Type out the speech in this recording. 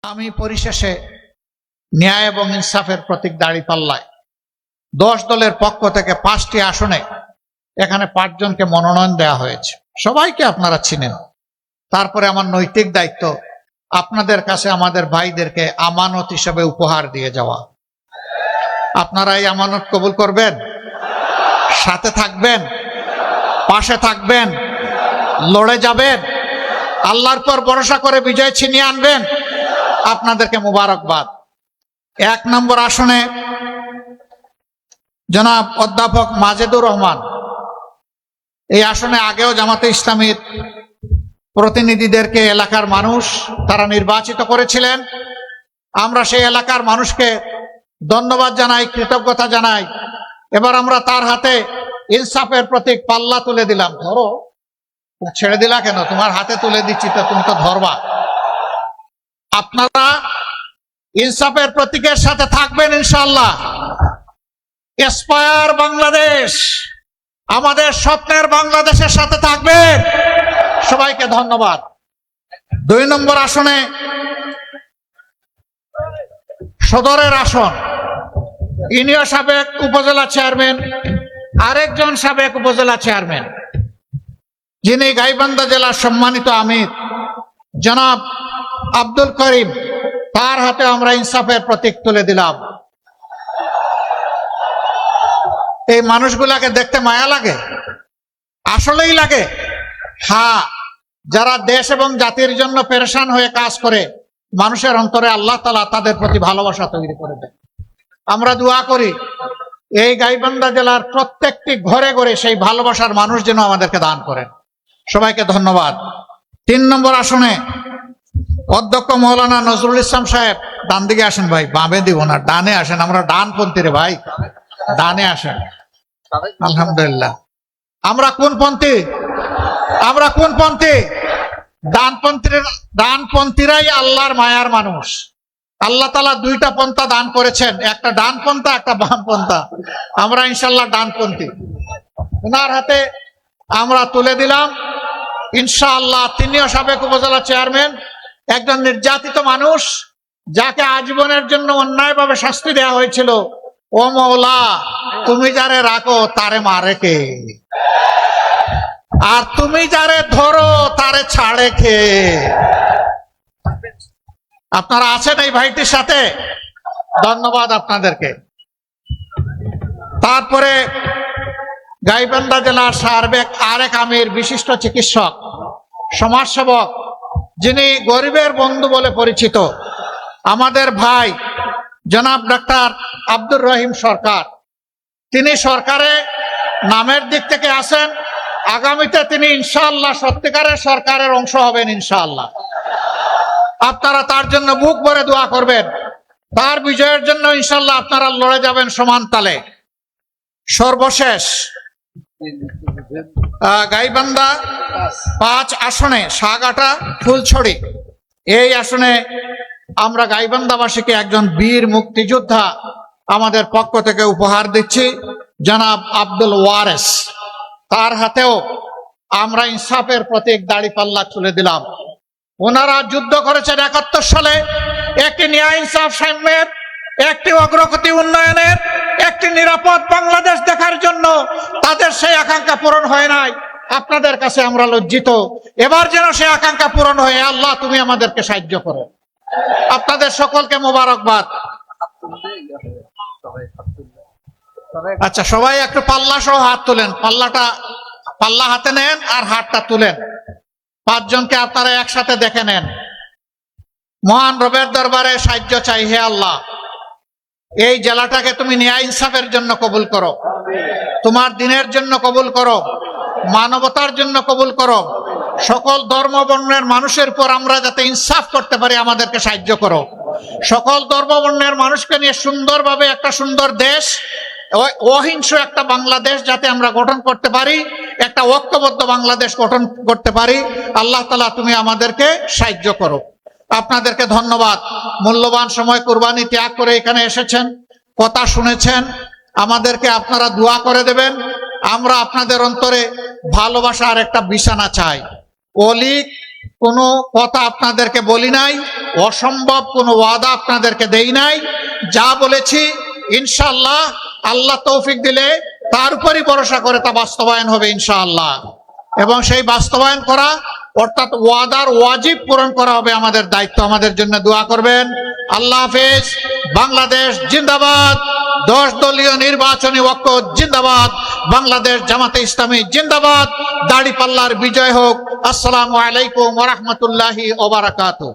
আমি পরিশেষে ন্যায় এবং ইনসাফের প্রতীক দাঁড়িপাল্লায় 10 দলের পক্ষ থেকে 5টি আসনে এখানে 5 জনকে মনোনয়ন দেওয়া হয়েছে। সবাইকে আপনারা চিনেন। তারপরে আমার নৈতিক দায়িত্ব আপনাদের কাছে আমাদের ভাইদেরকে আমানত হিসেবে উপহার দিয়ে যাওয়া। আপনারা এই আমানত কবুল করবেন, সাথে থাকবেন, পাশে থাকবেন, লড়ে যাবেন, আল্লাহর পর ভরসা করে বিজয় ছিনিয়ে আনবেন। আপনাদেরকে মুবারকবাদ। 1 নম্বর আসনে জনাব অধ্যাপক মাজেদুর রহমান, এই আসনে আগেও জামাতে ইসলামীর প্রতিনিধিদেরকে এলাকার মানুষ তারা নির্বাচিত করেছিলেন। আমরা সেই এলাকার মানুষকে ধন্যবাদ জানাই, কৃতজ্ঞতা জানাই। এবার আমরা তার হাতে ইনসাফের প্রতীক পাল্লা তুলে দিলাম। ধরো, ছেড়ে দিলা কেন? তোমার হাতে তুলে দিচ্ছি তো, তুমি তো ধরবা। আপনারা ইনসাফের প্রতীকের সাথে থাকবেন ইনশাআল্লাহ। এসপায়ার বাংলাদেশ, আমাদের স্বপ্নের বাংলাদেশের সাথে থাকবেন। সবাইকে ধন্যবাদ। 2 নম্বর আসনে সদরের আসন, ইনিও সাবেক উপজেলা চেয়ারম্যান, আরেকজন সাবেক উপজেলা চেয়ারম্যান, যিনি গাইবান্ধা জেলার সম্মানিত আমির জনাব আব্দুল করিম, তার হাতে আমরা ইনসাফের প্রতীক তুলে দিলাম। এই মানুষগুলাকে দেখতে মায়া লাগে, আসলেই লাগে। হ্যাঁ, যারা দেশ এবং জাতির জন্য পেরেশান হয়ে কাজ করে, মানুষের অন্তরে আল্লাহ তাআলা তাদের প্রতি ভালোবাসা তৈরি করে দেয়। আমরা দোয়া করি এই গাইবান্ধা জেলার প্রত্যেকটি ঘরে ঘরে সেই ভালোবাসার মানুষ যেন আমাদেরকে দান করেন। সবাইকে ধন্যবাদ। 3 নম্বর আসনে অধ্যক্ষ মৌলানা নজরুল ইসলাম সাহেব, ডান দিকে আসেন ভাই, বামে দিব না, ডানে আসেন। আমরা ডানপন্থী রে ভাই, ডানে আসেন। আলহামদুলিল্লাহ। আমরা কোন পন্থী? আমরা কোন পন্থী? ডানপন্থীরাই আল্লাহর মায়ার মানুষ। আল্লাহ তাআলা 2টা পন্থা দান করেছেন, একটা ডান পন্থা, একটা বাম পন্থা। আমরা ইনশাআল্লাহ ডানপন্থী। ওনার হাতে আমরা তুলে দিলাম ইনশাআল্লাহ। তিনিও সাবেক উপজেলা চেয়ারম্যান, একজন নির্যাতিত মানুষ, যাকে আজীবনের জন্য অন্যায়ভাবে শাস্তি দেওয়া হয়েছিল। ও মওলা, তুমি যারে রাখো তারে মারে কে? আর তুমি যারে ধরো তারে ছাড়ে কে? আপনারা আছেন এই ভাইটির সাথে? ধন্যবাদ আপনাদেরকে। তারপরে গাইবান্ধা জেলার সাবেক আরেক আমির, বিশিষ্ট চিকিৎসক, সমাজসেবক, যিনি গরিবের বন্ধু বলে পরিচিত, আমাদের ভাই জনাব ডাক্তার আব্দুর রহিম সরকার। তিনি সরকারে নামের দিক থেকে আছেন, আগামীতে তিনি ইনশাআল্লাহ সত্যিকারের সরকারের অংশ হবেন ইনশাআল্লাহ। আপনারা তার জন্য বুক ভরে দোয়া করবেন, তার বিজয়ের জন্য ইনশাআল্লাহ আপনারা লড়ে যাবেন সমান তালে। সর্বশেষ গাইবান্ধা 5 আসনে সাগাটা ফুলছড়ি, এই আসনে আমরা গাইবান্ধাবাসীকে একজন বীর মুক্তিযোদ্ধা আমাদের পক্ষ থেকে উপহার দিচ্ছি, জনাব আব্দুল ওয়ারেস। তার হাতেও আমরা ইনসাফের প্রতীক দাঁড়িপাল্লা তুলে দিলাম। ওনারা যুদ্ধ করেছেন 71 সালে, একটি ন্যায় ইনসাফ সাম্যের, একটি অগ্রগতি উন্নয়নের, একটি নিরাপদ বাংলাদেশ দেখার জন্য। তাদের সেই আকাঙ্ক্ষা পূরণ হয় নাই। আপনাদের কাছে আমরা লজ্জিত। এবার যেন সেই আকাঙ্ক্ষা পূরণ হয়ে আল্লাহ তুমি আমাদেরকে সাহায্য করো। আপনাদের সকলকে মোবারকবাদ। আচ্ছা, সবাই একটু পাল্লা সহ হাত তুলেন। পাল্লা হাতে নেন আর হাতটা তুলেন। 5 জনকে আপনারা একসাথে দেখে নেন। মহান রবের দরবারে সাহায্য চাই। হে আল্লাহ, এই জেলাটাকে তুমি ন্যায় ইনসাফের জন্য কবুল করো, তোমার দিনের জন্য কবুল করো, মানবতার জন্য কবুল করো। সকল ধর্ম বর্ণের মানুষের উপর আমরা যাতে ইনসাফ করতে পারি আমাদেরকে সাহায্য করো। সকল ধর্ম বর্ণের মানুষকে নিয়ে সুন্দরভাবে একটা সুন্দর দেশ, অহিংস একটা বাংলাদেশ যাতে আমরা গঠন করতে পারি, একটা ঐক্যবদ্ধ বাংলাদেশ গঠন করতে পারি। আল্লাহ তাআলা তুমি আমাদেরকে সাহায্য করো। আপনাদেরকে ধন্যবাদ। মূল্যবান সময় কুরবানি ত্যাগ করে এখানে এসেছেন, কথা শুনেছেন, আমাদেরকে আপনারা দোয়া করে দেবেন। আমরা আপনাদের অন্তরে ভালোবাসার একটা বিছানা চাই। অলি কোনো কথা আপনাদেরকে বলি নাই, অসম্ভব কোনো ওয়াদা আপনাদেরকে দেই নাই। যা বলেছি ইনশাআল্লাহ আল্লাহ তৌফিক দিলে তার উপরই ভরসা করে তা বাস্তবায়ন হবে ইনশাআল্লাহ। এবং সেই বাস্তবায়ন করা অর্থাৎ ওয়াদার ওয়াজিব পূরণ করা হবে আমাদের দায়িত্ব। আমাদের জন্য দোয়া করবেন। আল্লাহ হাফেজ। বাংলাদেশ জিন্দাবাদ। 10 দলীয় নির্বাচনী ঐক্য জিন্দাবাদ। বাংলাদেশ জামাতে ইসলামী জিন্দাবাদ। দাড়িপাল্লার বিজয় হোক। আসসালামু আলাইকুম ওয়া রাহমাতুল্লাহি ওয়া বারাকাতুহু।